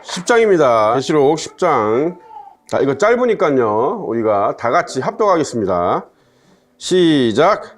10장입니다. 계시록 10장. 자, 이거 짧으니까요. 우리가 다 같이 합독하겠습니다. 시작.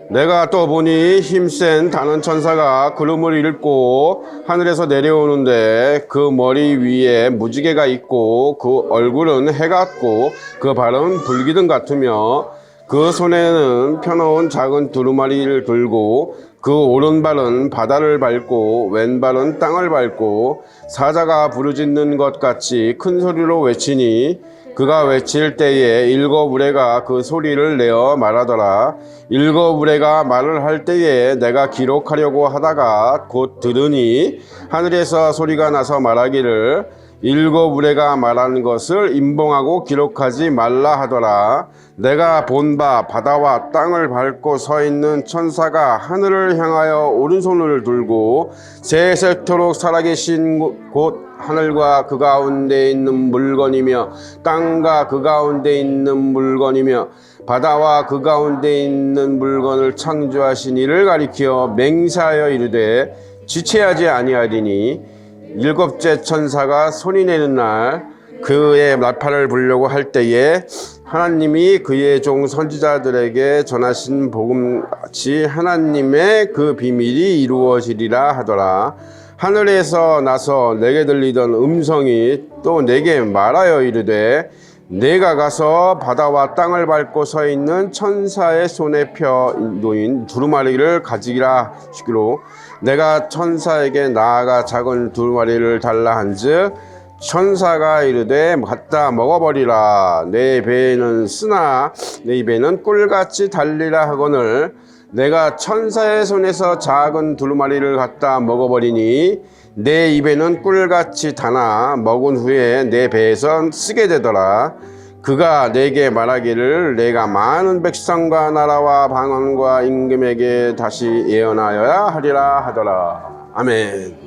내가 또 보니 힘센 다른 천사가 구름을 잇고 하늘에서 내려오는데 그 머리 위에 무지개가 있고 그 얼굴은 해 같고 그 발은 불기둥 같으며 그 손에는 펴놓은 작은 두루마리를 들고 그 오른발은 바다를 밟고 왼발은 땅을 밟고 사자가 부르짖는 것 같이 큰 소리로 외치니 그가 외칠 때에 일곱 우레가 그 소리를 내어 말하더라. 일곱 우레가 말을 할 때에 내가 기록하려고 하다가 곧 들으니 하늘에서 소리가 나서 말하기를 일곱 우레가 말하는 것을 임봉하고 기록하지 말라 하더라. 내가 본 바 바다와 땅을 밟고 서 있는 천사가 하늘을 향하여 오른손을 들고 세세토록 살아계신 곳 하늘과 그 가운데 있는 물건이며 땅과 그 가운데 있는 물건이며 바다와 그 가운데 있는 물건을 창조하신 이를 가리켜 맹세하여 이르되 지체하지 아니하리니 일곱째 천사가 소리내는 날 그의 나팔을 불려고 할 때에 하나님이 그의 종 선지자들에게 전하신 복음같이 하나님의 그 비밀이 이루어지리라 하더라. 하늘에서 나서 내게 들리던 음성이 또 내게 말하여 이르되 내가 가서 바다와 땅을 밟고 서 있는 천사의 손에 펴 놓인 두루마리를 가지기라 하시기로 내가 천사에게 나아가 작은 두루마리를 달라 한즉 천사가 이르되 갖다 먹어버리라. 내 배에는 쓰나 내 입에는 꿀같이 달리라 하거늘 내가 천사의 손에서 작은 두루마리를 갖다 먹어버리니 내 입에는 꿀같이 다나 먹은 후에 내 배에선 쓰게 되더라. 그가 내게 말하기를 내가 많은 백성과 나라와 방언과 임금에게 다시 예언하여야 하리라 하더라. 아멘.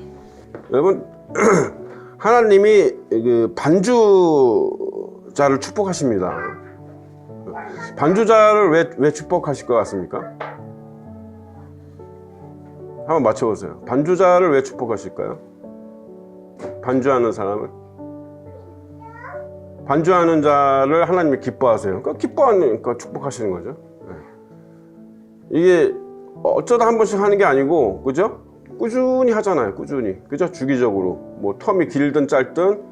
여러분 하나님이 그 반주자를 축복하십니다. 반주자를 왜 축복하실 것 같습니까? 한번 맞춰보세요. 반주자를 왜 축복하실까요? 반주하는 사람을? 반주하는 자를 하나님이 기뻐하세요. 그러니까 기뻐하니까 축복하시는 거죠. 이게 어쩌다 한 번씩 하는 게 아니고, 그죠? 꾸준히 하잖아요. 꾸준히. 그죠? 주기적으로. 뭐 텀이 길든 짧든,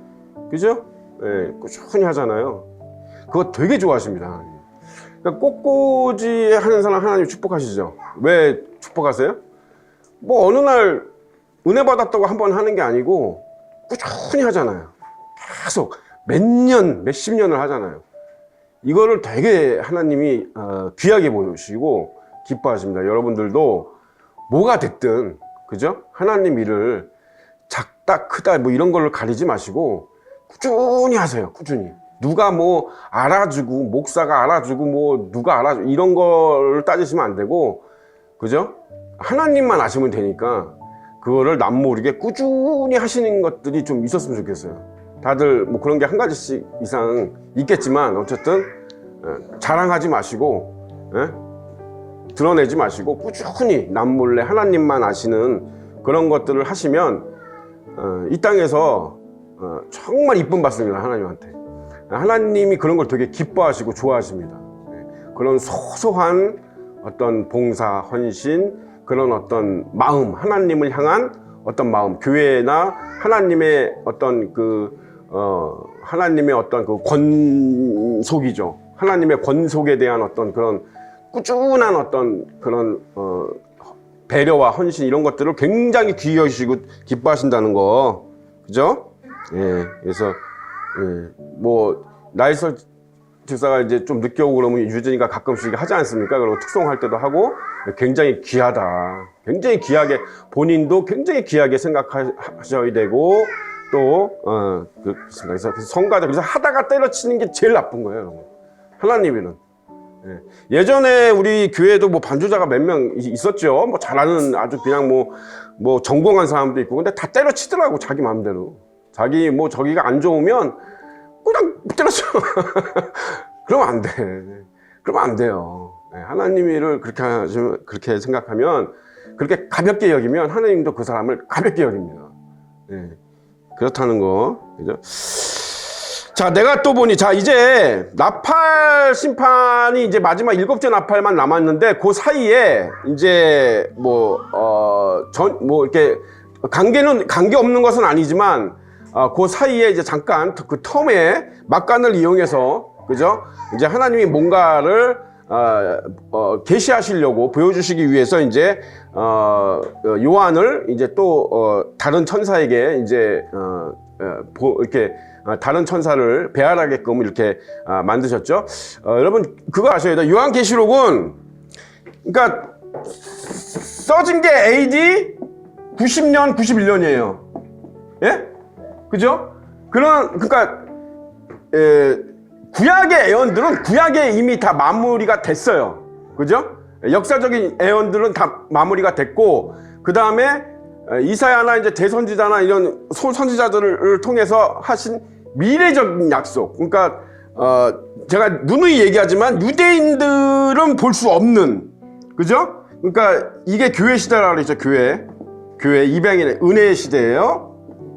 그죠? 예, 꾸준히 하잖아요. 그거 되게 좋아하십니다. 그러니까 꽃꽂이 하는 사람 하나님 축복하시죠. 왜 축복하세요? 뭐 어느 날 은혜 받았다고 한 번 하는 게 아니고 꾸준히 하잖아요. 계속 몇 년, 몇십 년을 하잖아요. 이거를 되게 하나님이 귀하게 보시고 기뻐하십니다. 여러분들도 뭐가 됐든 그죠? 하나님 일을 작다 크다 뭐 이런 걸로 가리지 마시고 꾸준히 하세요. 꾸준히. 누가 뭐 알아주고 목사가 알아주고 뭐 누가 알아주고 이런 걸 따지시면 안 되고 그죠? 하나님만 아시면 되니까 그거를 남 모르게 꾸준히 하시는 것들이 좀 있었으면 좋겠어요. 다들 뭐 그런 게 한 가지씩 이상 있겠지만 어쨌든 자랑하지 마시고 드러내지 마시고 꾸준히 남 몰래 하나님만 아시는 그런 것들을 하시면 이 땅에서 정말 이쁨 받습니다. 하나님한테. 하나님이 그런 걸 되게 기뻐하시고 좋아하십니다. 그런 소소한 어떤 봉사, 헌신, 그런 어떤 마음, 하나님을 향한 어떤 마음, 교회나 하나님의 어떤 하나님의 어떤 그 권속이죠. 하나님의 권속에 대한 어떤 그런 꾸준한 어떤 그런 배려와 헌신 이런 것들을 굉장히 귀여우시고 기뻐하신다는 거, 그죠? 예, 그래서 뭐 나이설 집사가 이제 좀 늦게 오고 그러면 유진이가 가끔씩 하지 않습니까? 그리고 특송할 때도 하고 굉장히 귀하다. 굉장히 귀하게 본인도 굉장히 귀하게 생각하셔야 되고 또 그래서 성가대 그래서 하다가 때려치는 게 제일 나쁜 거예요, 여러분. 하나님이는. 예전에 우리 교회도 뭐 반주자가 몇 명 있었죠. 뭐 잘하는 아주 그냥 뭐 전공한 사람도 있고 근데 다 때려치더라고 자기 마음대로. 자기 뭐 저기가 안 좋으면 그냥 때려쳐. 그러면 안 돼. 그러면 안 돼요. 하나님 일을 그렇게 생각하면, 그렇게 가볍게 여기면 하나님도 그 사람을 가볍게 여깁니다. 그렇다는 거. 그죠? 자, 내가 또 보니, 자, 이제 나팔 심판이 이제 마지막 7째 나팔만 남았는데, 그 사이에 이제 이렇게 관계 없는 것은 아니지만, 그 사이에 이제 잠깐 그 텀에 막간을 이용해서, 그죠? 이제 하나님이 뭔가를 계시하시려고 보여주시기 위해서 이제 요한을 이제 또 다른 천사에게 이제 이렇게 다른 천사를 배알하게끔 이렇게 만드셨죠. 여러분 그거 아셔야 돼요. 요한계시록은 그러니까 써진 게 AD 90년, 91년이에요. 예? 그죠? 그러니까 구약의 애언들은 구약에 이미 다 마무리가 됐어요. 그죠? 역사적인 애언들은 다 마무리가 됐고, 그 다음에 이사야나 이제 대선지자나 이런 선지자들을 통해서 하신 미래적인 약속. 그러니까 제가 누누이 얘기하지만 유대인들은 볼 수 없는, 그죠? 그러니까 이게 교회 시대라고 그러죠. 교회 이방인의 은혜의 시대예요.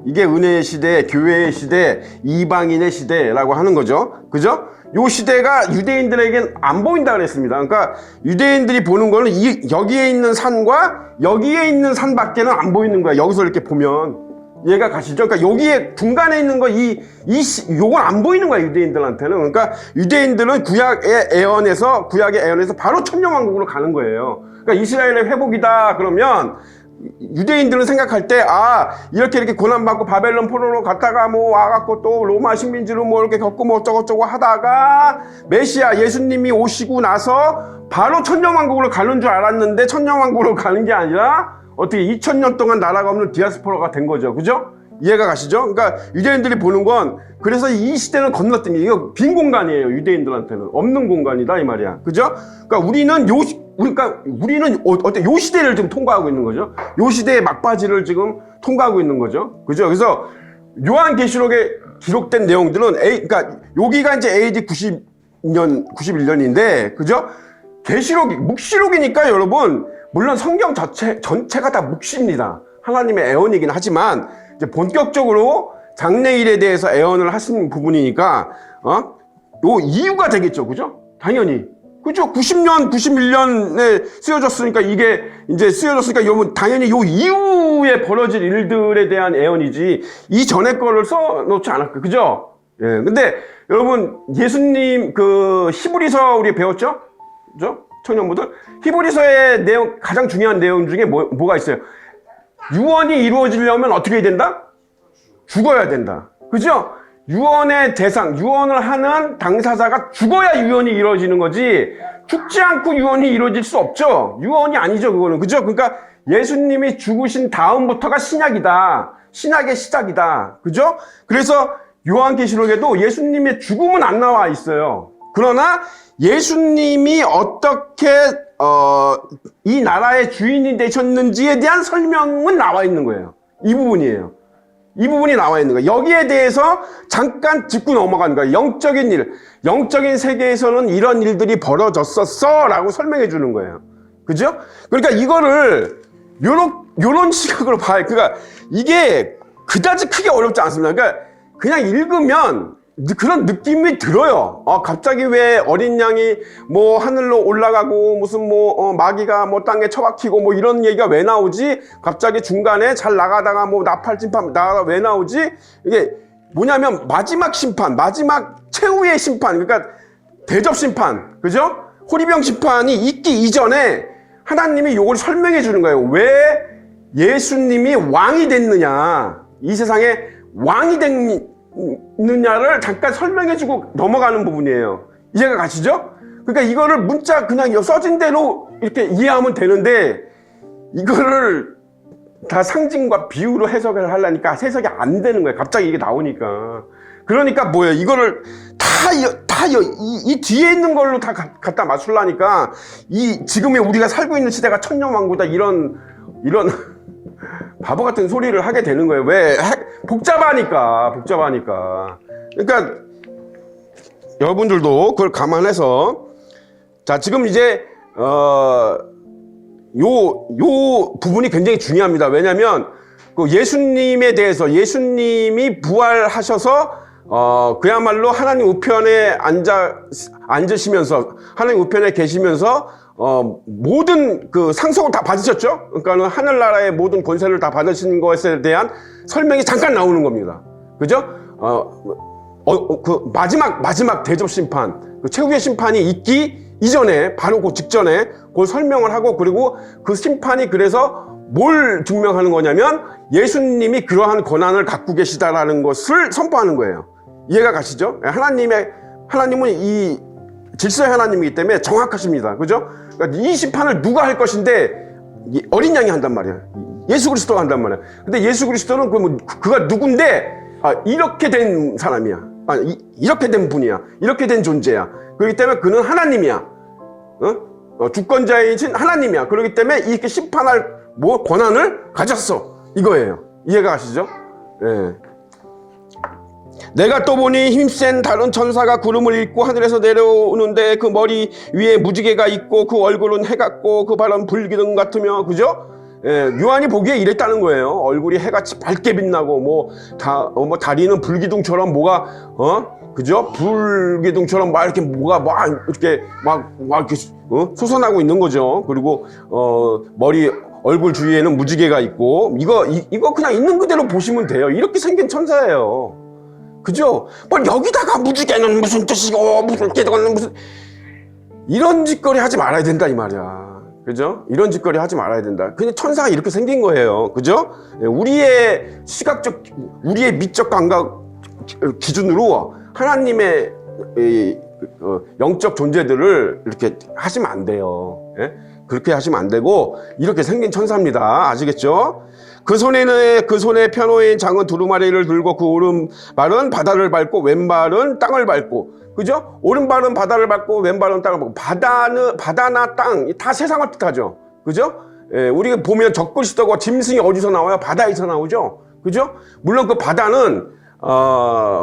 이게 은혜의 시대, 교회의 시대, 이방인의 시대라고 하는 거죠. 그죠? 요 시대가 유대인들에겐 안 보인다 그랬습니다. 그러니까 유대인들이 보는 거는 여기에 있는 산과 여기에 있는 산밖에는 안 보이는 거야. 여기서 이렇게 보면 이해가 가시죠? 그러니까 여기에 중간에 있는 거 요건 안 보이는 거야, 유대인들한테는. 그러니까 유대인들은 구약의 애언에서 바로 천년왕국으로 가는 거예요. 그러니까 이스라엘의 회복이다 그러면 유대인들은 생각할 때, 이렇게 고난받고 바벨론 포로로 갔다가 와갖고 또 로마 식민지로 이렇게 겪고 어쩌고저쩌고 하다가 메시아 예수님이 오시고 나서 바로 천년왕국으로 가는 줄 알았는데 천년왕국으로 가는 게 아니라 어떻게 2000년 동안 나라가 없는 디아스포라가 된 거죠. 그죠? 이해가 가시죠? 그러니까 유대인들이 보는 건, 그래서 이 시대는 건넜더니 이거 빈 공간이에요. 유대인들한테는 없는 공간이다 이 말이야. 그죠? 그러니까 우리는 요 시대를 지금 통과하고 있는 거죠. 요 시대의 막바지를 지금 통과하고 있는 거죠. 그죠? 그래서 요한계시록에 기록된 내용들은 그러니까 여기가 이제 AD 90년, 91년인데, 그죠? 묵시록이니까 여러분, 물론 성경 전체가 다 묵시입니다. 하나님의 애언이긴 하지만, 이제 본격적으로 장래일에 대해서 애언을 하신 부분이니까, 요 이유가 되겠죠. 그죠? 당연히. 그죠? 90년, 91년에 쓰여졌으니까 이게 이제 쓰여졌으니까 여러분 당연히 요 이후에 벌어질 일들에 대한 애언이지 이 전에 거를 써놓지 않았고, 그죠? 예. 근데 여러분 예수님 히브리서 우리 배웠죠? 그죠? 청년부들 히브리서의 내용 가장 중요한 내용 중에 뭐가 있어요? 유언이 이루어지려면 어떻게 해야 된다? 죽어야 된다. 그죠? 유언의 대상, 유언을 하는 당사자가 죽어야 유언이 이루어지는 거지, 죽지 않고 유언이 이루어질 수 없죠. 유언이 아니죠, 그거는. 그죠? 그러니까 예수님이 죽으신 다음부터가 신약이다. 신약의 시작이다. 그죠? 그래서 요한계시록에도 예수님의 죽음은 안 나와 있어요. 그러나 예수님이 어떻게 이 나라의 주인이 되셨는지에 대한 설명은 나와 있는 거예요. 이 부분이에요. 이 부분이 나와 있는 거예요. 여기에 대해서 잠깐 짚고 넘어가는 거예요. 영적인 일, 영적인 세계에서는 이런 일들이 벌어졌었어 라고 설명해 주는 거예요. 그죠? 그러니까 이거를 요런 시각으로 봐요. 그러니까 이게 그다지 크게 어렵지 않습니다. 그러니까 그냥 읽으면 그런 느낌이 들어요. 갑자기 왜 어린 양이 하늘로 올라가고 무슨 마귀가 땅에 처박히고 이런 얘기가 왜 나오지? 갑자기 중간에 잘 나가다가 나팔심판 나가다 왜 나오지? 이게 뭐냐면 마지막 심판, 마지막 최후의 심판, 그러니까 대접 심판, 그죠? 호리병 심판이 있기 이전에 하나님이 요걸 설명해 주는 거예요. 왜 예수님이 왕이 됐느냐? 이 세상에 왕이 됐느냐를 잠깐 설명해주고 넘어가는 부분이에요. 이해가 가시죠? 그러니까 이거를 문자 그냥 써진 대로 이렇게 이해하면 되는데, 이거를 다 상징과 비유로 해석을 하려니까 해석이 안 되는 거예요. 갑자기 이게 나오니까. 그러니까 뭐예요? 이거를 이 뒤에 있는 걸로 다 갖다 맞추려니까 지금의 우리가 살고 있는 시대가 천년왕국이다 이런 바보 같은 소리를 하게 되는 거예요. 왜? 복잡하니까. 그러니까 여러분들도 그걸 감안해서, 자, 지금 이제 요 부분이 굉장히 중요합니다. 왜냐면 그 예수님에 대해서 예수님이 부활하셔서 그야말로 하나님 우편에 앉으시면서 하나님 우편에 계시면서 모든 그 상속을 다 받으셨죠. 그러니까 하늘나라의 모든 권세를 다 받으신 것에 대한 설명이 잠깐 나오는 겁니다. 그죠? 그 마지막 대접 심판, 그 최후의 심판이 있기 이전에 바로 그 직전에 그걸 설명을 하고, 그리고 그 심판이 그래서 뭘 증명하는 거냐면 예수님이 그러한 권한을 갖고 계시다라는 것을 선포하는 거예요. 이해가 가시죠? 하나님은 이 질서의 하나님이기 때문에 정확하십니다. 그죠? 그러니까 이 심판을 누가 할 것인데 어린 양이 한단 말이야. 예수 그리스도가 한단 말이야. 근데 예수 그리스도는 그가 누군데 이렇게 된 사람이야. 이렇게 된 분이야. 이렇게 된 존재야. 그렇기 때문에 그는 하나님이야. 주권자이신 하나님이야. 그렇기 때문에 이렇게 심판할 권한을 가졌어. 이거예요. 이해가 가시죠? 예. 내가 또 보니 힘센 다른 천사가 구름을 잇고 하늘에서 내려오는데 그 머리 위에 무지개가 있고 그 얼굴은 해 같고 그 발은 불기둥 같으며, 그죠? 예, 요한이 보기에 이랬다는 거예요. 얼굴이 해같이 밝게 빛나고 다리는 불기둥처럼 그죠? 불기둥처럼 막 이렇게 이렇게 이렇게 솟아나고 있는 거죠. 그리고 얼굴 주위에는 무지개가 있고, 이거 그냥 있는 그대로 보시면 돼요. 이렇게 생긴 천사예요. 그죠? 여기다가 무지개는 무슨 뜻이고 무슨 개는 무슨, 이런 짓거리 하지 말아야 된다 이 말이야. 그죠? 이런 짓거리 하지 말아야 된다. 그냥 천사가 이렇게 생긴 거예요. 그죠? 우리의 우리의 미적 감각 기준으로 하나님의 영적 존재들을 이렇게 하시면 안 돼요. 예? 그렇게 하시면 안 되고, 이렇게 생긴 천사입니다. 아시겠죠? 그 손에 편호인 작은 두루마리를 들고 그 오른발은 바다를 밟고 왼발은 땅을 밟고, 그죠? 오른발은 바다를 밟고 왼발은 땅을 밟고, 바다나 땅 다 세상을 뜻하죠. 그죠? 예, 우리가 보면 적그리스도고 짐승이 어디서 나와요? 바다에서 나오죠. 그죠? 물론 그 바다는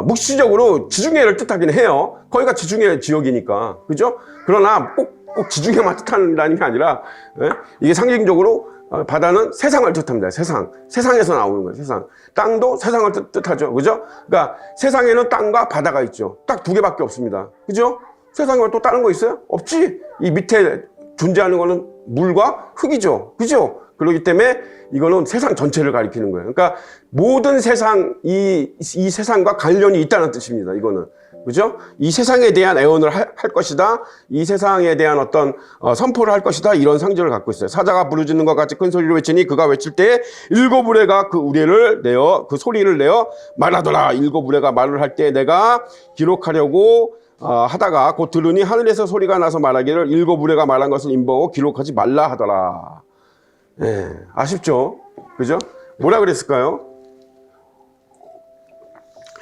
묵시적으로 지중해를 뜻하긴 해요. 거기가 지중해 지역이니까. 그죠? 그러나 꼭 지중해만 뜻한다는 게 아니라, 예? 이게 상징적으로 바다는 세상을 뜻합니다. 세상에서 나오는 거예요. 세상. 땅도 세상을 뜻하죠. 그죠? 그러니까 세상에는 땅과 바다가 있죠. 딱 두 개밖에 없습니다. 그죠? 세상에 또 다른 거 있어요? 없지. 이 밑에 존재하는 거는 물과 흙이죠. 그죠? 그렇기 때문에 이거는 세상 전체를 가리키는 거예요. 그러니까 모든 세상, 이 세상과 관련이 있다는 뜻입니다. 이거는. 그죠? 이 세상에 대한 애원을 할 것이다. 이 세상에 대한 어떤 선포를 할 것이다. 이런 상징을 갖고 있어요. 사자가 부르짖는 것 같이 큰 소리로 외치니 그가 외칠 때 일곱 우레가 그 소리를 내어 말하더라. 일곱 우레가 말을 할 때 내가 기록하려고 하다가 곧 들으니 하늘에서 소리가 나서 말하기를 일곱 우레가 말한 것을 인보하고 기록하지 말라 하더라. 예, 아쉽죠? 그죠? 뭐라 그랬을까요?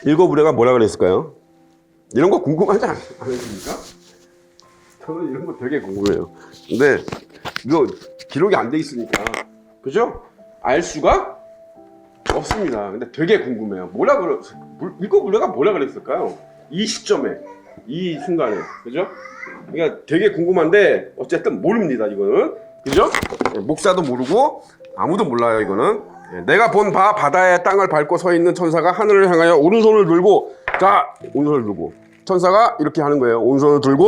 일곱 우레가 뭐라 그랬을까요? 이런 거 궁금하지 않으십니까? 저는 이런 거 되게 궁금해요. 근데 이거 기록이 안 돼 있으니까, 그죠? 알 수가 없습니다. 근데 되게 궁금해요. 일곱 우레가 뭐라 그랬을까요? 이 시점에, 이 순간에, 그죠? 그러니까 되게 궁금한데 어쨌든 모릅니다. 이거는, 그죠? 목사도 모르고 아무도 몰라요. 이거는. 내가 본 바다의 땅을 밟고 서 있는 천사가 하늘을 향하여 오른손을 들고, 오른손을 들고 천사가 이렇게 하는 거예요. 오른손을 들고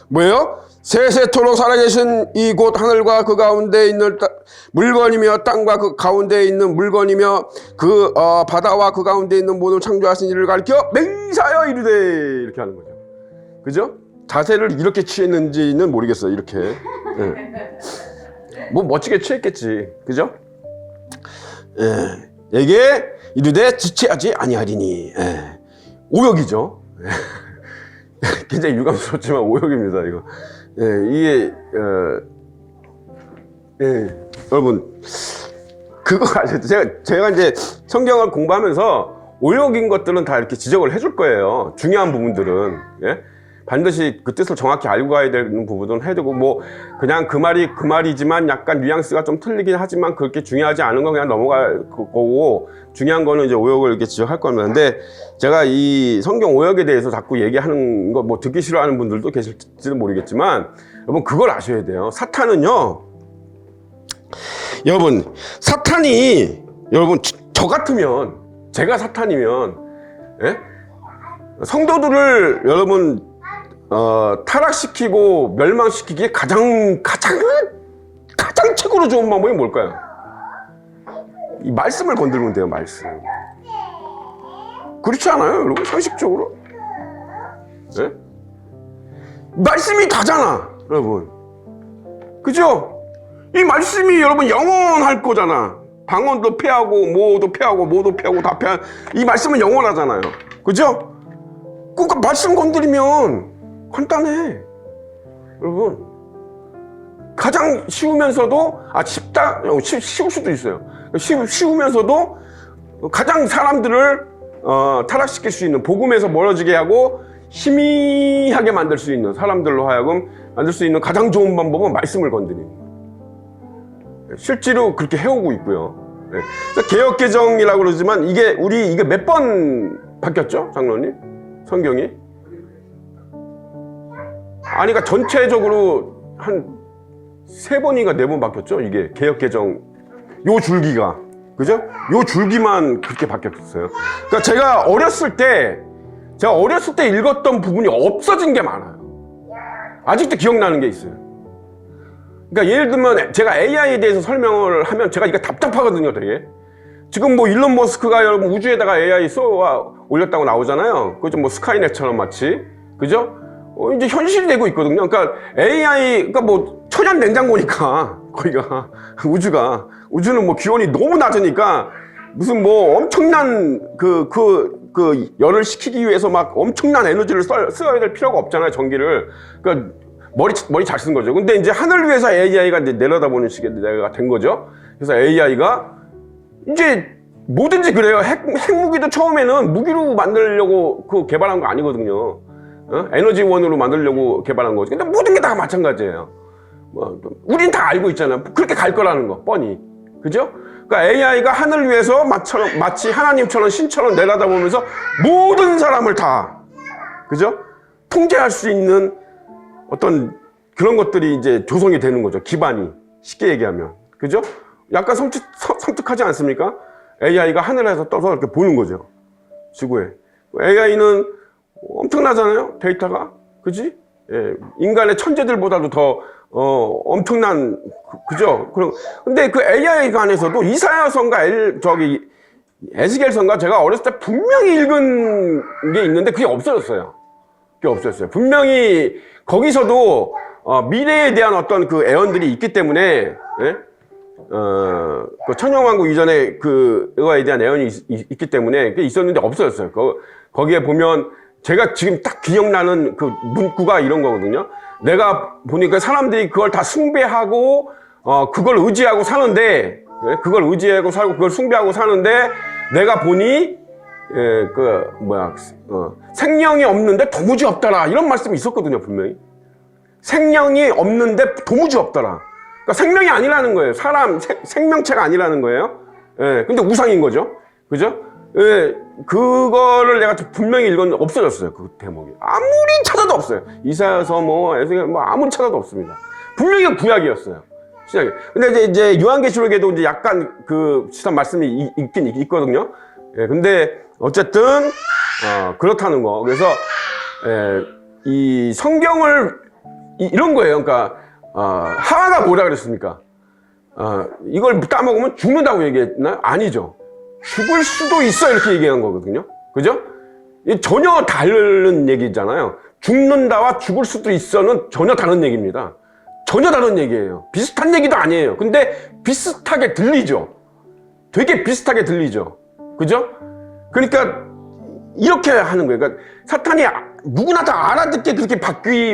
뭐예요? 세세토록 살아계신 이 곧 하늘과 그 가운데 있는 물건이며 땅과 그 가운데 있는 물건이며 그 바다와 그 가운데 있는 모든 창조하신 이를 가리켜 맹세하여 이르되, 이렇게 하는 거죠. 그죠? 자세를 이렇게 취했는지는 모르겠어요. 이렇게. 네. 뭐 멋지게 취했겠지. 그죠? 예. 이게 이르되 지체하지 아니하리니. 예. 오역이죠. 굉장히 유감스럽지만 오역입니다. 이거. 예, 이게 여러분 그거 아세요? 제가 이제 성경을 공부하면서 오역인 것들은 다 이렇게 지적을 해줄 거예요. 중요한 부분들은. 예? 반드시 그 뜻을 정확히 알고 가야 되는 부분은 해두고, 그냥 그 말이지만 약간 뉘앙스가 좀 틀리긴 하지만 그렇게 중요하지 않은 건 그냥 넘어갈 거고, 중요한 거는 이제 오역을 이렇게 지적할 겁니다. 근데 제가 이 성경 오역에 대해서 자꾸 얘기하는 거 듣기 싫어하는 분들도 계실지도 모르겠지만, 여러분 그걸 아셔야 돼요. 사탄은요, 여러분 사탄이 여러분, 저 같으면, 제가 사탄이면, 예? 성도들을 여러분 타락시키고 멸망시키기에 가장 최고로 좋은 방법이 뭘까요? 이 말씀을 건드리면 돼요. 말씀. 그렇지 않아요, 여러분? 상식적으로? 예? 말씀이 다잖아, 여러분. 그죠? 이 말씀이 여러분 영원할 거잖아. 방언도 패하고 뭐도 패하고 다 패하고, 이 말씀은 영원하잖아요. 그죠? 그러니까 말씀 건드리면 간단해, 여러분. 가장 쉬우면서도 쉬울 수도 있어요. 쉬우면서도 가장 사람들을 타락시킬 수 있는, 복음에서 멀어지게 하고 희미하게 만들 수 있는, 사람들로 하여금 만들 수 있는 가장 좋은 방법은 말씀을 건드리는 거예요. 실제로 그렇게 해오고 있고요. 네. 개역개정이라고 그러지만 이게 몇 번 바뀌었죠, 장로님? 성경이? 아니, 그러니까 전체적으로 한 3번인가 4번 바뀌었죠, 이게 개역개정 요 줄기가. 그죠? 요 줄기만 그렇게 바뀌었어요. 그러니까 제가 어렸을 때 읽었던 부분이 없어진 게 많아요. 아직도 기억나는 게 있어요. 그러니까 예를 들면 제가 AI에 대해서 설명을 하면 제가 이게 답답하거든요, 되게. 지금 뭐 일론 머스크가 여러분 우주에다가 AI 쏘아 올렸다고 나오잖아요. 그죠? 뭐 스카이넷처럼 마치. 그죠? 이제 현실이 되고 있거든요. 그러니까 AI, 그러니까 뭐 천연 냉장고니까, 거기가, 우주는 뭐 기온이 너무 낮으니까 무슨 뭐 엄청난 열을 식히기 위해서 막 엄청난 에너지를 써야 될 필요가 없잖아요, 전기를. 그러니까 머리 잘 쓴 거죠. 근데 이제 하늘 위에서 AI가 이제 내려다보는 시대가 된 거죠. 그래서 AI가 이제 뭐든지 그래요. 핵무기도 처음에는 무기로 만들려고 개발한 거 아니거든요. 에너지원으로 만들려고 개발한 거지. 근데 모든 게 다 마찬가지예요. 우린 다 알고 있잖아요. 그렇게 갈 거라는 거, 뻔히. 그죠? 그러니까 AI가 하늘 위에서 마치 하나님처럼 신처럼 내려다보면서 모든 사람을 다, 그죠? 통제할 수 있는 어떤 그런 것들이 이제 조성이 되는 거죠. 기반이. 쉽게 얘기하면. 그죠? 약간 섬뜩하지 않습니까? AI가 하늘에서 떠서 이렇게 보는 거죠. 지구에. AI는 엄청나잖아요, 데이터가. 그지? 예, 인간의 천재들보다도 더, 엄청난, 그죠? 근데 그 AI 안에서도 이사야서인가 에스겔서인가 제가 어렸을 때 분명히 읽은 게 있는데 그게 없어졌어요. 분명히 거기서도, 미래에 대한 어떤 그 애언들이 있기 때문에, 예? 그 천년왕국 이전에 그거에 대한 애언이 있기 때문에 그게 있었는데 없어졌어요. 거기에 보면 제가 지금 딱 기억나는 그 문구가 이런 거거든요. 내가 보니까 사람들이 그걸 다 숭배하고 그걸 의지하고 사는데, 그걸 의지하고 살고 그걸 숭배하고 사는데 내가 보니 생명이 없는데 도무지 없더라, 이런 말씀이 있었거든요, 분명히. 생명이 없는데 도무지 없더라. 그러니까 생명이 아니라는 거예요. 사람 생명체가 아니라는 거예요. 예, 근데 우상인 거죠. 그죠? 예, 그거를 내가 분명히 읽었는데 없어졌어요, 그 대목이. 아무리 찾아도 없어요. 이사야서 에스겔 아무리 찾아도 없습니다. 분명히 구약이었어요, 시작이. 근데 이제 요한계시록에도 이제 약간 그 비슷한 말씀이 있긴 있거든요. 예, 근데 어쨌든 그렇다는 거. 그래서 이 성경을 이런 거예요. 그러니까 하와가 뭐라 그랬습니까? 이걸 따먹으면 죽는다고 얘기했나요? 아니죠. 죽을 수도 있어, 이렇게 얘기한 거거든요. 그죠? 전혀 다른 얘기잖아요. 죽는다와 죽을 수도 있어는 전혀 다른 얘기입니다. 전혀 다른 얘기예요. 비슷한 얘기도 아니에요. 근데 비슷하게 들리죠. 되게 비슷하게 들리죠. 그죠? 그러니까 이렇게 하는 거예요. 그러니까 사탄이 누구나 다 알아듣게 그렇게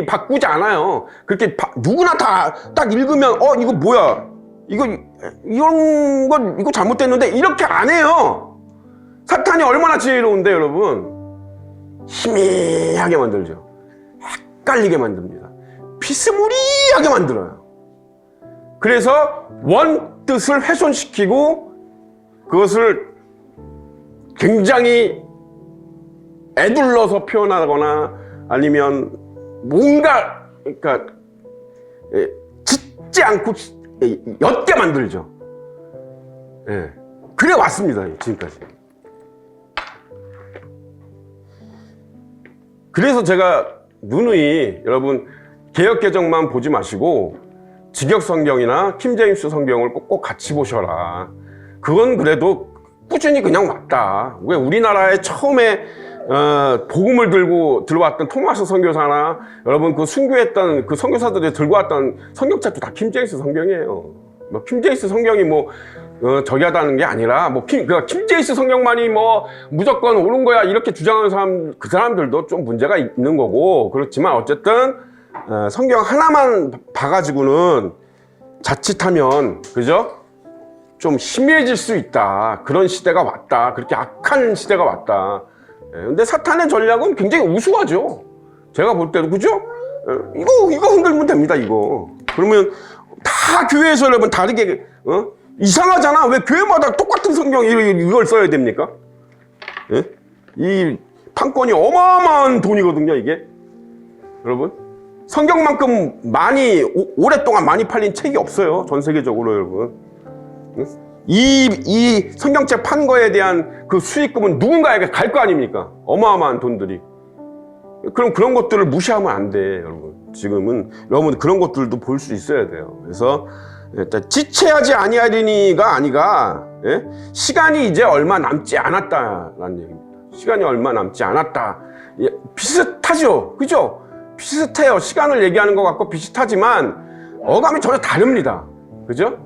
바꾸지 않아요. 그렇게 누구나 다 딱 읽으면 이거 뭐야? 이거 잘못됐는데 이렇게 안 해요. 사탄이 얼마나 지혜로운데, 여러분. 희미하게 만들죠. 헷갈리게 만듭니다. 비스무리하게 만들어요. 그래서 원 뜻을 훼손시키고 그것을 굉장히 애둘러서 표현하거나 아니면 뭔가, 그러니까 짖지 않고 옅게 만들죠. 예. 그래 왔습니다. 지금까지. 그래서 제가 누누이 여러분 개역개정만 보지 마시고 직역성경이나 킹제임스 성경을 꼭 같이 보셔라. 그건 그래도 꾸준히 그냥 맞다. 왜 우리나라에 처음에 복음을 들고 들어왔던 토마스 선교사나 여러분 그 순교했던 그 선교사들이 들고 왔던 성경책도 다 킹제임스 성경이에요. 뭐 킹제임스 성경이 뭐 저기 하다는 게 아니라 뭐 킹제임스 성경만이 뭐 무조건 옳은 거야 이렇게 주장하는 사람 그 사람들도 좀 문제가 있는 거고 그렇지만 어쨌든 성경 하나만 봐가지고는 자칫하면 그죠? 좀 희미해질 수 있다. 그런 시대가 왔다. 그렇게 악한 시대가 왔다. 근데 사탄의 전략은 굉장히 우수하죠. 제가 볼 때도 그죠? 이거 흔들면 됩니다. 이거. 그러면 다 교회에서 여러분 다르게 이상하잖아. 왜 교회마다 똑같은 성경 이걸 써야 됩니까? 예? 이 판권이 어마어마한 돈이거든요. 이게 여러분 성경만큼 많이 오랫동안 많이 팔린 책이 없어요. 전 세계적으로 여러분. 이 성경책 판 거에 대한 그 수익금은 누군가에게 갈 거 아닙니까? 어마어마한 돈들이. 그럼 그런 것들을 무시하면 안 돼, 여러분. 지금은 여러분 그런 것들도 볼 수 있어야 돼요. 그래서 지체하지 아니하리니가 아니가 예? 시간이 이제 얼마 남지 않았다라는 얘기입니다. 시간이 얼마 남지 않았다. 예, 비슷하죠, 그죠? 비슷해요. 시간을 얘기하는 것 같고 비슷하지만 어감이 전혀 다릅니다. 그죠?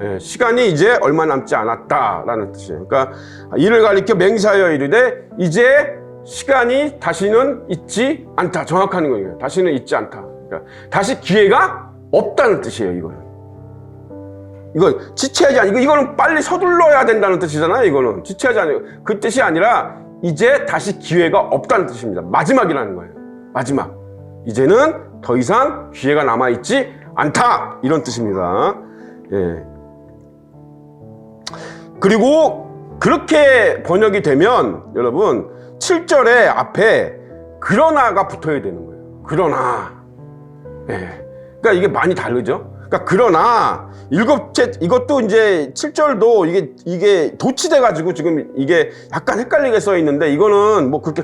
예, 시간이 이제 얼마 남지 않았다라는 뜻이에요. 그러니까 이를 가리켜 맹세하여 이르되 이제 시간이 다시는 있지 않다. 정확한 거예요. 다시는 있지 않다. 그러니까 다시 기회가 없다는 뜻이에요. 이건 지체하지 않고 이거는 빨리 서둘러야 된다는 뜻이잖아요. 이거는 지체하지 않고 그 뜻이 아니라 이제 다시 기회가 없다는 뜻입니다. 마지막이라는 거예요. 마지막. 이제는 더 이상 기회가 남아있지 않다. 이런 뜻입니다. 예. 그리고 그렇게 번역이 되면 여러분 7절에 앞에 그러나가 붙어야 되는 거예요. 그러나. 예. 그러니까 이게 많이 다르죠. 그러니까 그러나 일곱째 이것도 이제 7절도 이게 도치돼 가지고 지금 이게 약간 헷갈리게 써 있는데 이거는 뭐 그렇게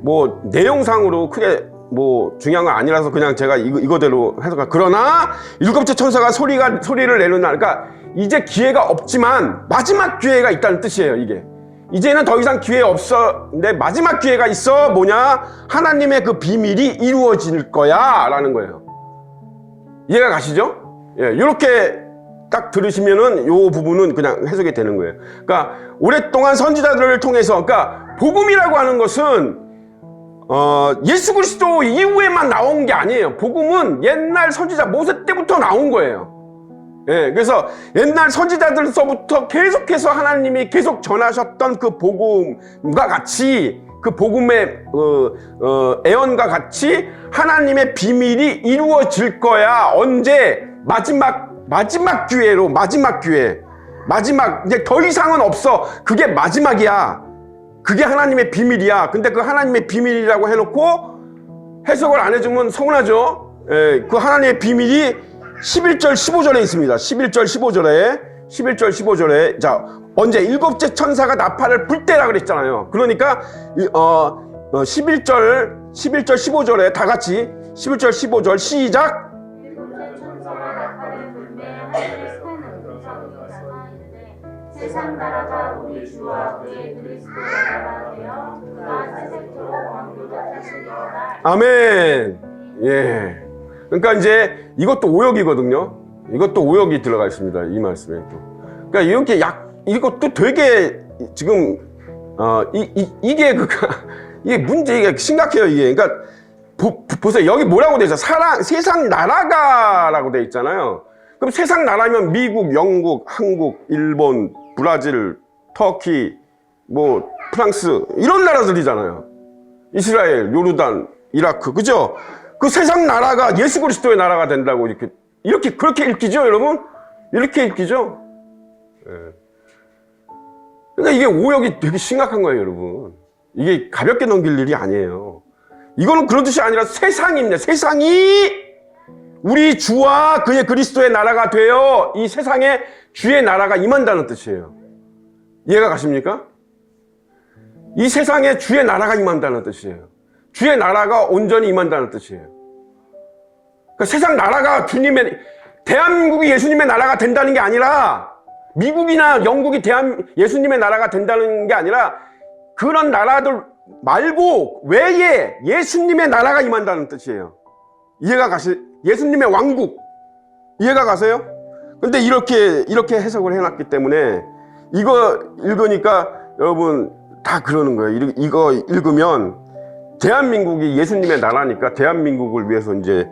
뭐 내용상으로 크게 뭐 중요한 건 아니라서 그냥 제가 이거대로 해서 그러나 일곱째 천사가 소리를 내는 날 그러니까 이제 기회가 없지만 마지막 기회가 있다는 뜻이에요. 이게 이제는 더 이상 기회 없어. 근데 마지막 기회가 있어. 뭐냐? 하나님의 그 비밀이 이루어질 거야 라는 거예요. 이해가 가시죠? 예, 이렇게 딱 들으시면은 요 부분은 그냥 해석이 되는 거예요. 그러니까 오랫동안 선지자들을 통해서 그러니까 복음이라고 하는 것은 예수 그리스도 이후에만 나온 게 아니에요. 복음은 옛날 선지자 모세 때부터 나온 거예요. 예, 그래서 옛날 선지자들서부터 계속해서 하나님이 계속 전하셨던 그 복음과 같이 그 복음의 애언과 같이 하나님의 비밀이 이루어질 거야. 언제? 마지막 기회로 마지막 기회. 마지막 이제 더 이상은 없어. 그게 마지막이야. 그게 하나님의 비밀이야. 근데 그 하나님의 비밀이라고 해놓고 해석을 안 해주면 서운하죠. 예, 그 하나님의 비밀이 11절 15절에 있습니다. 11절 15절에 자 언제 일곱째 천사가 나팔을 불 때라 그랬잖아요. 그러니까 11절 15절에 다 같이 11절 15절 시작. 일곱째 천사가 나팔을 불 때 하늘에 서는 음성이 남아있는데 세상 나라가 우리 주와 그의 그리스도의 나라가 되어 그가 세세토록 왕국을 하시리로다. 아멘. 예. 그러니까 이제 이것도 오역이거든요. 이것도 오역이 들어가 있습니다. 이 말씀에 또. 그러니까 이렇게 이것도 되게 지금 이게 이게 문제가 심각해요. 이게 그러니까 보세요. 여기 뭐라고 돼 있어? 세상 나라가라고 돼 있잖아요. 그럼 세상 나라면 미국, 영국, 한국, 일본, 브라질, 터키, 뭐 프랑스 이런 나라들이잖아요. 이스라엘, 요르단, 이라크, 그죠? 그 세상 나라가 예수 그리스도의 나라가 된다고 이렇게 그렇게 읽히죠, 여러분? 이렇게 읽히죠? 예. 그러니까 이게 오역이 되게 심각한 거예요, 여러분. 이게 가볍게 넘길 일이 아니에요. 이거는 그런 뜻이 아니라 세상입니다. 세상이 우리 주와 그의 그리스도의 나라가 되어 이 세상에 주의 나라가 임한다는 뜻이에요. 이해가 가십니까? 이 세상에 주의 나라가 임한다는 뜻이에요. 주의 나라가 온전히 임한다는 뜻이에요. 그러니까 세상 나라가 주님의, 대한민국이 예수님의 나라가 된다는 게 아니라, 미국이나 영국이 예수님의 나라가 된다는 게 아니라, 그런 나라들 말고 외에 예수님의 나라가 임한다는 뜻이에요. 예수님의 왕국. 이해가 가세요? 근데 이렇게 해석을 해놨기 때문에, 이거 읽으니까 여러분 다 그러는 거예요. 이거 읽으면 대한민국이 예수님의 나라니까 대한민국을 위해서 이제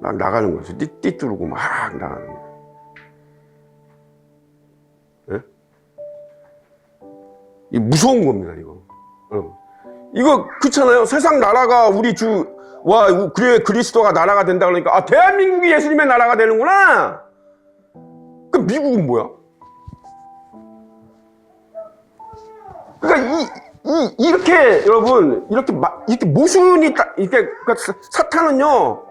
막 나가는 거죠. 띠뚜르고 막 나가는 거예요. 예? 이 무서운 겁니다, 이거. 여러분. 이거 그렇잖아요. 세상 나라가 우리 주와 그리스도가 나라가 된다 그러니까, 아, 대한민국이 예수님의 나라가 되는구나. 그 미국은 뭐야? 그러니까 이렇게 여러분 이렇게 모순이 이렇게, 그러니까 사탄은요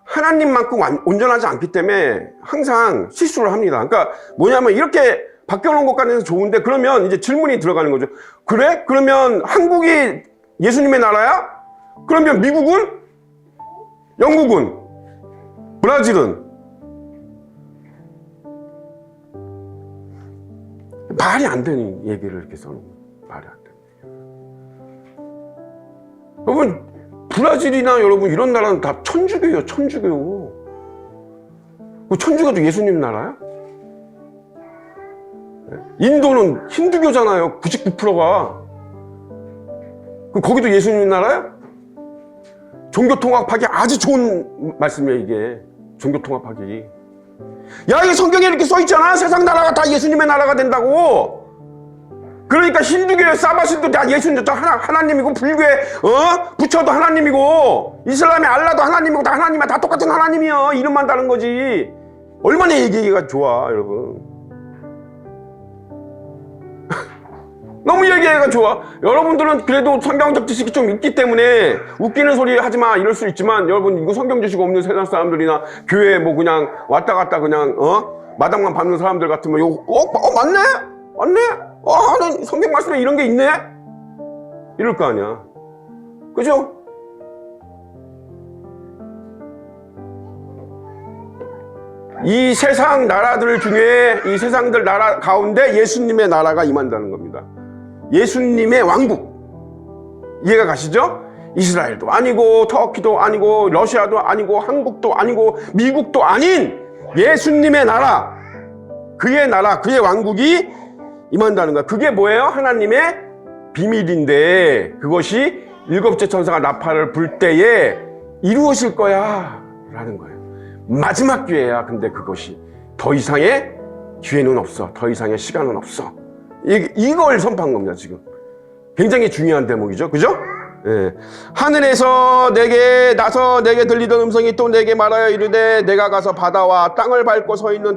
하나님만큼 온전하지 않기 때문에 항상 실수를 합니다. 그러니까 뭐냐면 이렇게 바뀌어놓은 것까지는 좋은데, 그러면 이제 질문이 들어가는 거죠. 그래? 그러면 한국이 예수님의 나라야? 그러면 미국은? 영국은? 브라질은? 말이 안 되는 얘기를 이렇게 써놓은 거예요. 말이 안 되는. 여러분, 브라질이나 여러분 이런 나라는 다 천주교예요. 천주교. 천주교도 예수님 나라야? 인도는 힌두교잖아요. 99%가. 거기도 예수님 나라야? 종교통합하기 아주 좋은 말씀이에요, 이게. 종교통합하기. 야, 이게 성경에 이렇게 써있잖아. 세상 나라가 다 예수님의 나라가 된다고. 그러니까 힌두교의 사바신도 다 예수님, 하나님이고, 불교의 부처도 하나님이고, 이슬람의 알라도 하나님이고, 다 하나님이야. 다 똑같은 하나님이야. 이름만 다른 거지. 얼마나 얘기가 좋아, 여러분. 너무 얘기가 좋아. 여러분들은 그래도 성경적 지식이 좀 있기 때문에 웃기는 소리 하지 마 이럴 수 있지만, 여러분 이거 성경 지식 없는 세상 사람들이나 교회 뭐 그냥 왔다 갔다 그냥 마당만 밟는 사람들 같으면 맞네? 맞네? 하는 성경 말씀에 이런 게 있네? 이럴 거 아니야. 그죠? 이 세상 나라들 중에, 이 세상들 나라 가운데 예수님의 나라가 임한다는 겁니다. 예수님의 왕국. 이해가 가시죠? 이스라엘도 아니고, 터키도 아니고, 러시아도 아니고, 한국도 아니고, 미국도 아닌 예수님의 나라, 그의 나라, 그의 왕국이 임한다는 거야. 그게 뭐예요? 하나님의 비밀인데, 그것이 일곱째 천사가 나팔을 불 때에 이루어질 거야 라는 거예요. 마지막 기회야. 근데 그것이 더 이상의 기회는 없어. 더 이상의 시간은 없어. 이걸 선포한 겁니다, 지금. 굉장히 중요한 대목이죠. 그죠? 예. 하늘에서 내게 들리던 음성이 또 내게 말하여 이르되, 내가 가서 바다와 땅을 밟고 서 있는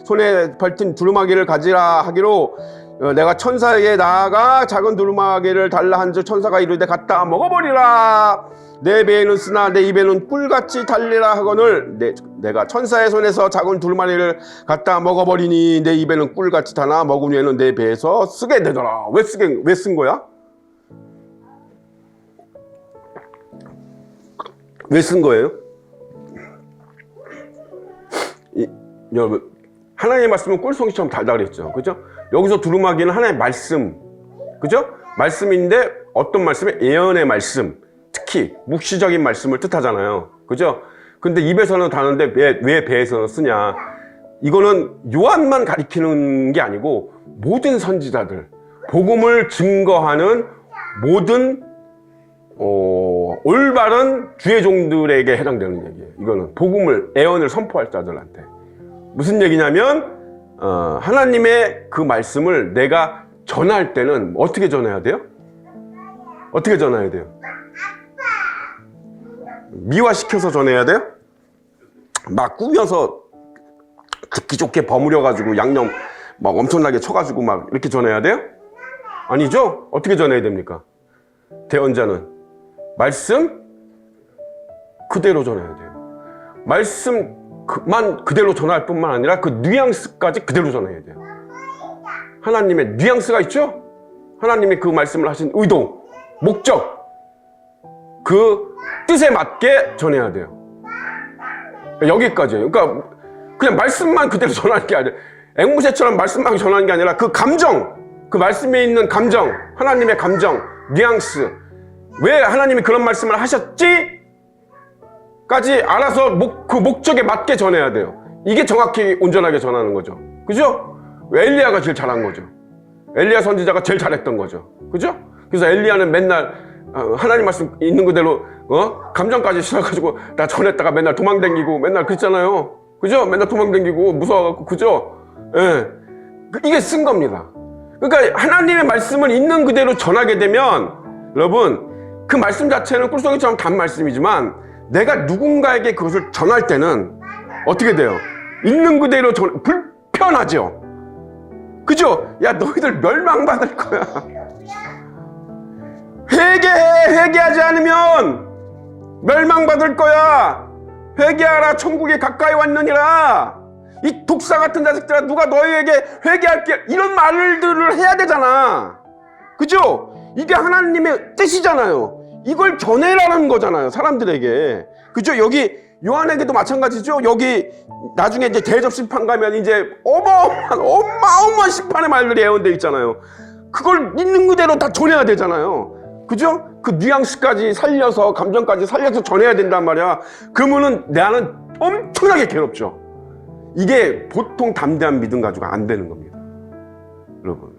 손에 벌틴 두루마기를 가지라 하기로, 내가 천사에게 나아가 작은 두루마기를 달라 한즉 천사가 이르되 갖다 먹어버리라. 내 배에는 쓰나 내 입에는 꿀같이 달리라 하거늘, 내가 천사의 손에서 작은 두루마리를 갖다 먹어버리니 내 입에는 꿀같이 달아 먹은 후에는 내 배에서 쓰게 되더라. 왜 쓴 거야? 왜 쓴 거예요? 여러분, 하나님의 말씀은 꿀송이처럼 달다 그랬죠. 그죠? 여기서 두루마기는 하나님의 말씀. 그죠? 말씀인데 어떤 말씀이에요? 예언의 말씀. 특히 묵시적인 말씀을 뜻하잖아요. 그죠? 근데 입에서는 다는데 왜 배에서는 쓰냐? 이거는 요한만 가리키는 게 아니고 모든 선지자들, 복음을 증거하는 모든 올바른 주의 종들에게 해당되는 얘기예요. 이거는 복음을, 예언을 선포할 자들한테. 무슨 얘기냐면 하나님의 그 말씀을 내가 전할 때는 어떻게 전해야 돼요? 어떻게 전해야 돼요? 미화시켜서 전해야 돼요? 막 꾸며서 듣기 좋게 버무려가지고 양념 막 엄청나게 쳐가지고 막 이렇게 전해야 돼요? 아니죠? 어떻게 전해야 됩니까? 대언자는 말씀 그대로 전해야 돼요. 말씀만 그대로 전할 뿐만 아니라 그 뉘앙스까지 그대로 전해야 돼요. 하나님의 뉘앙스가 있죠? 하나님이 그 말씀을 하신 의도, 목적, 그 뜻에 맞게 전해야 돼요. 여기까지예요. 그러니까 그냥 말씀만 그대로 전하는 게 아니라 앵무새처럼 말씀만 전하는 게 아니라 그 감정, 그 말씀에 있는 감정, 하나님의 감정, 뉘앙스, 왜 하나님이 그런 말씀을 하셨지? 까지 알아서 그 목적에 맞게 전해야 돼요. 이게 정확히 온전하게 전하는 거죠. 그죠? 엘리야가 제일 잘한 거죠. 엘리야 선지자가 제일 잘했던 거죠. 그죠? 그래서 엘리야는 맨날 하나님 말씀 있는 그대로 감정까지 실어가지고 나 전했다가 맨날 도망다니고 맨날 그랬잖아요. 그죠? 맨날 도망다니고 무서워갖고 그죠? 예. 이게 쓴 겁니다. 그러니까 하나님의 말씀을 있는 그대로 전하게 되면 여러분 그 말씀 자체는 꿀송이처럼 단 말씀이지만 내가 누군가에게 그것을 전할 때는 어떻게 돼요? 있는 그대로 불편하죠? 그죠? 야 너희들 멸망받을 거야. 회개하지 않으면 멸망받을 거야. 회개하라 천국이 가까이 왔느니라. 이 독사 같은 자식들아 누가 너희에게 회개할게 이런 말들을 해야 되잖아. 그죠? 이게 하나님의 뜻이잖아요. 이걸 전해라는 거잖아요, 사람들에게. 그죠? 여기 요한에게도 마찬가지죠. 여기 나중에 이제 대접 심판 가면 이제 어마어마한 심판의 말들이 예언되어 있잖아요. 그걸 있는 그대로 다 전해야 되잖아요. 그죠? 그 뉘앙스까지 살려서 감정까지 살려서 전해야 된단 말이야. 그러면은 나는 엄청나게 괴롭죠. 이게 보통 담대한 믿음 가지고 안 되는 겁니다, 여러분.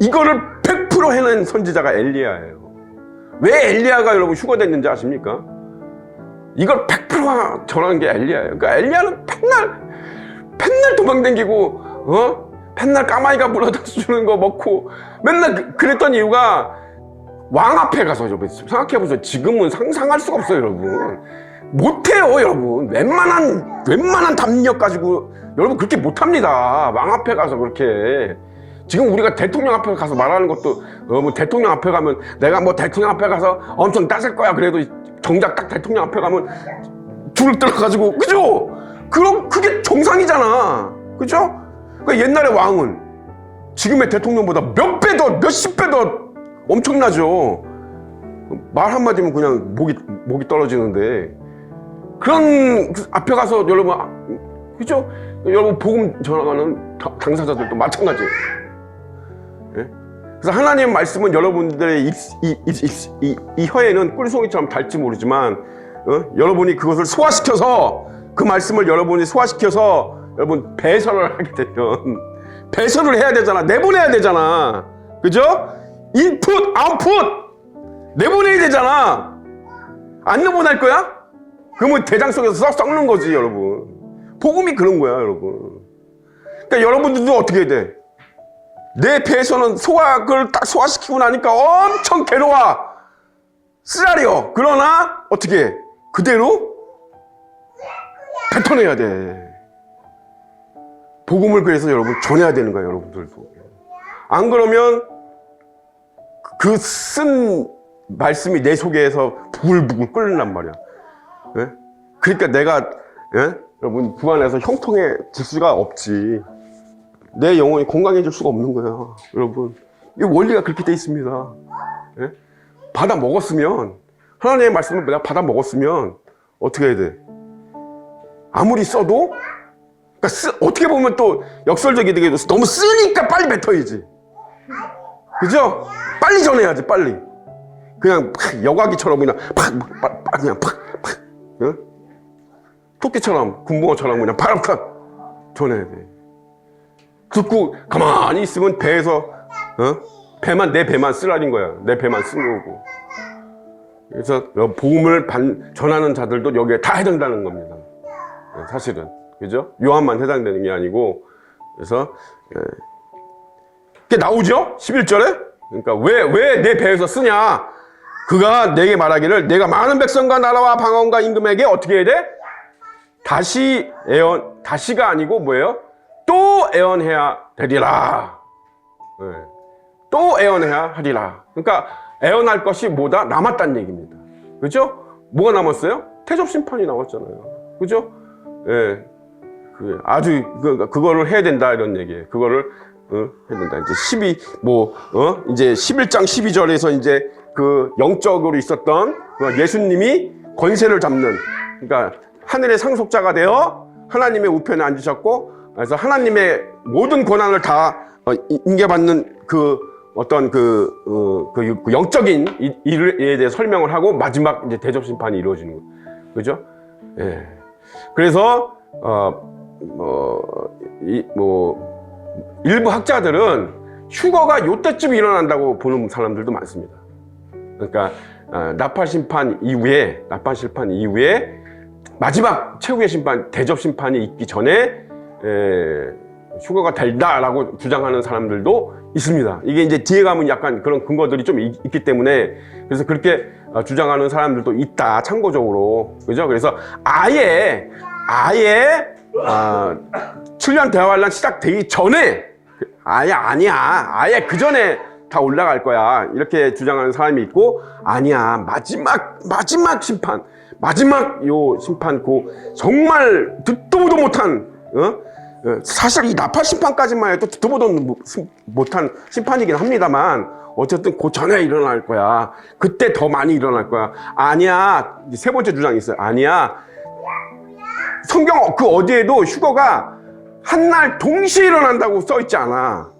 이거를 100% 해낸 선지자가 엘리야예요. 왜 엘리야가 여러분 휴거됐는지 아십니까? 이걸 100% 전하는 게 엘리야예요. 그러니까 엘리야는 맨날 도망다니고 맨날 까마귀가 물어다 주는 거 먹고 맨날 그랬던 이유가 왕 앞에 가서 여러분 생각해보세요. 지금은 상상할 수가 없어요, 여러분. 못해요, 여러분. 웬만한 담력 가지고 여러분 그렇게 못합니다. 왕 앞에 가서 그렇게. 지금 우리가 대통령 앞에 가서 말하는 것도 뭐 대통령 앞에 가면 내가 뭐 대통령 앞에 가서 엄청 따질 거야. 그래도 정작 딱 대통령 앞에 가면 줄을 들어가지고 그죠? 그럼 그게 정상이잖아. 그죠? 그러니까 옛날에 왕은 지금의 대통령보다 몇 배 더, 몇십 배 더 엄청나죠. 말 한마디면 그냥 목이 떨어지는데 그런 앞에 가서 여러분 그죠? 여러분 복음 전하는 당사자들도 마찬가지예요. 예? 그래서 하나님의 말씀은 여러분들의 이 혀에는 꿀송이처럼 달지 모르지만 여러분이 그것을 소화시켜서 그 말씀을 여러분이 소화시켜서 여러분 배설을 하게 되면 배설을 해야 되잖아. 내보내야 되잖아. 그죠? 인풋, 아웃풋 내보내야 되잖아. 안 내보낼 거야? 그러면 대장 속에서 썩는 거지, 여러분. 복음이 그런 거야, 여러분. 그러니까 여러분들도 어떻게 해야 돼? 내 배에서는 그걸 딱 소화시키고 나니까 엄청 괴로워. 쓰라려. 그러나 어떻게 해? 그대로 뱉어내야 돼. 복음을 그래서 여러분 전해야 되는 거야, 여러분들도. 안 그러면 그 쓴 말씀이 내 속에서 부글부글 끓는단 말이야. 예? 그러니까 내가 여러분 그 안에서 형통해질 수가 없지. 내 영혼이 건강해질 수가 없는 거야, 여러분. 이 원리가 그렇게 돼 있습니다. 예? 받아 먹었으면 하나님의 말씀을 내가 받아 먹었으면 어떻게 해야 돼? 아무리 써도 그러니까 어떻게 보면 또 역설적이게 너무 쓰니까 빨리 뱉어야지. 그죠? 빨리 전해야지, 빨리. 그냥 팍 여과기처럼 그냥 팍 응? 토끼처럼 군붕어처럼 그냥 팍 전해야 돼. 듣고 가만히 있으면 배에서 내 배만 쓰라린 거야. 내 배만 쓴 거고. 그래서 복음을 전하는 자들도 여기에 다 해당되는 겁니다. 사실은 그죠? 요한만 해당되는 게 아니고. 그래서 그게 나오죠? 11절에. 그러니까 왜 내 배에서 쓰냐? 그가 내게 말하기를 내가 많은 백성과 나라와 방언과 임금에게 어떻게 해야 돼? 다시가 아니고 뭐예요? 또 애언해야 되리라. 네. 또 애언해야 하리라. 그러니까 애언할 것이 뭐다? 남았다는 얘기입니다. 그죠? 뭐가 남았어요? 태접 심판이 남았잖아요. 그죠? 예. 아주 그거를 해야 된다 이런 얘기예요. 그거를 해야 된다. 이제 이제 11장 12절에서 이제 그 영적으로 있었던 그 예수님이 권세를 잡는, 그러니까 하늘의 상속자가 되어 하나님의 우편에 앉으셨고, 그래서 하나님의 모든 권한을 다 인계받는 그 어떤 그 영적인 일에 대해 설명을 하고 마지막 이제 대접 심판이 이루어지는 거예요. 그죠? 예. 그래서 일부 학자들은 휴거가 요때쯤 일어난다고 보는 사람들도 많습니다. 그러니까 나팔 심판 이후에 마지막 최후의 심판, 대접 심판이 있기 전에 휴거가 된다라고 주장하는 사람들도 있습니다. 이게 이제 뒤에 가면 약간 그런 근거들이 좀 있기 때문에, 그래서 그렇게 주장하는 사람들도 있다, 참고적으로. 그죠? 그래서 아예 7년 대환란 시작되기 전에, 아예 그 전에 다 올라갈 거야, 이렇게 주장하는 사람이 있고, 아니야, 마지막 심판, 마지막 요 심판, 정말 듣도 보도 못한, 사실 이 나팔 심판까지만 해도 듣도 보도 못한 심판이긴 합니다만, 어쨌든 그 전에 일어날 거야. 그때 더 많이 일어날 거야. 아니야. 세 번째 주장이 있어요. 아니야. 성경 그 어디에도 휴거가 한날 동시에 일어난다고 써 있지 않아.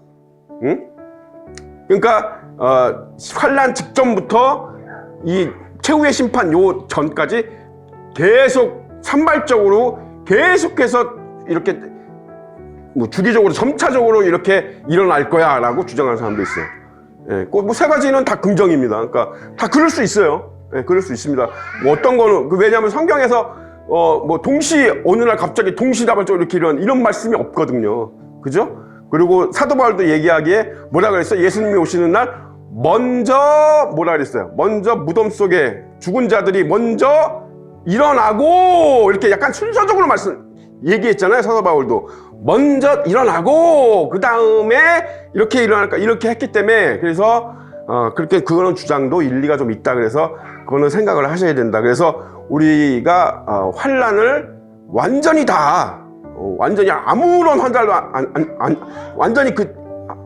응? 그러니까 환란 직전부터 이 최후의 심판 요 전까지 계속 산발적으로 계속해서 이렇게 주기적으로 점차적으로 이렇게 일어날 거야라고 주장하는 사람도 있어요. 예, 세 가지는 다 긍정입니다. 그러니까 다 그럴 수 있어요. 예, 그럴 수 있습니다. 어떤 거는 왜냐하면 성경에서 동시 어느 날 갑자기 동시다발적으로 이렇게 이런 말씀이 없거든요. 그죠? 그리고 사도 바울도 얘기하기에 뭐라 그랬어요? 예수님이 오시는 날 먼저 뭐라 그랬어요? 먼저 무덤 속에 죽은 자들이 먼저 일어나고, 이렇게 약간 순서적으로 얘기했잖아요. 사도 바울도 먼저 일어나고 그 다음에 이렇게 일어날까, 이렇게 했기 때문에, 그래서 그렇게 그거는 주장도 일리가 좀 있다. 그래서 그거는 생각을 하셔야 된다. 그래서 우리가 환란을 완전히 완전히 아무런 환란도 완전히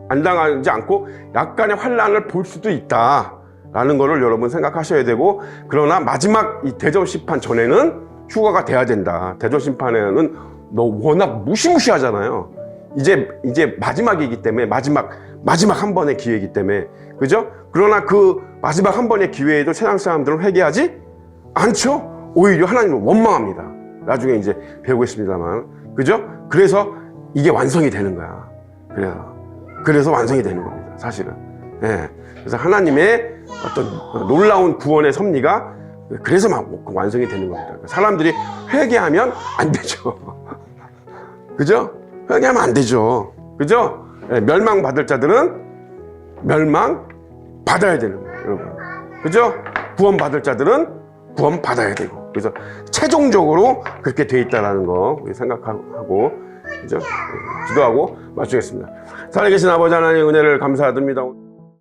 안 당하지 않고 약간의 환란을 볼 수도 있다라는 거를 여러분 생각하셔야 되고, 그러나 마지막 이 대접 심판 전에는 휴가가 돼야 된다. 대접 심판에는 워낙 무시무시하잖아요. 이제 마지막이기 때문에, 마지막 한 번의 기회이기 때문에, 그죠? 그러나 그 마지막 한 번의 기회에도 세상 사람들은 회개하지 않죠. 오히려 하나님을 원망합니다. 나중에 이제 배우겠습니다만, 그죠? 그래서 이게 완성이 되는 거야. 그래서 완성이 되는 겁니다, 사실은. 예. 그래서 하나님의 어떤 놀라운 구원의 섭리가 그래서 완성이 되는 겁니다. 사람들이 회개하면 안 되죠. 그죠? 회개하면 안 되죠. 그죠? 예, 멸망받을 자들은 멸망받아야 되는 거예요, 여러분. 그죠? 구원받을 자들은 구원받아야 되고. 그래서 최종적으로 그렇게 돼 있다는 거 우리 생각하고, 그죠? 예, 기도하고 마치겠습니다. 살아계신 아버지 하나님의 은혜를 감사드립니다.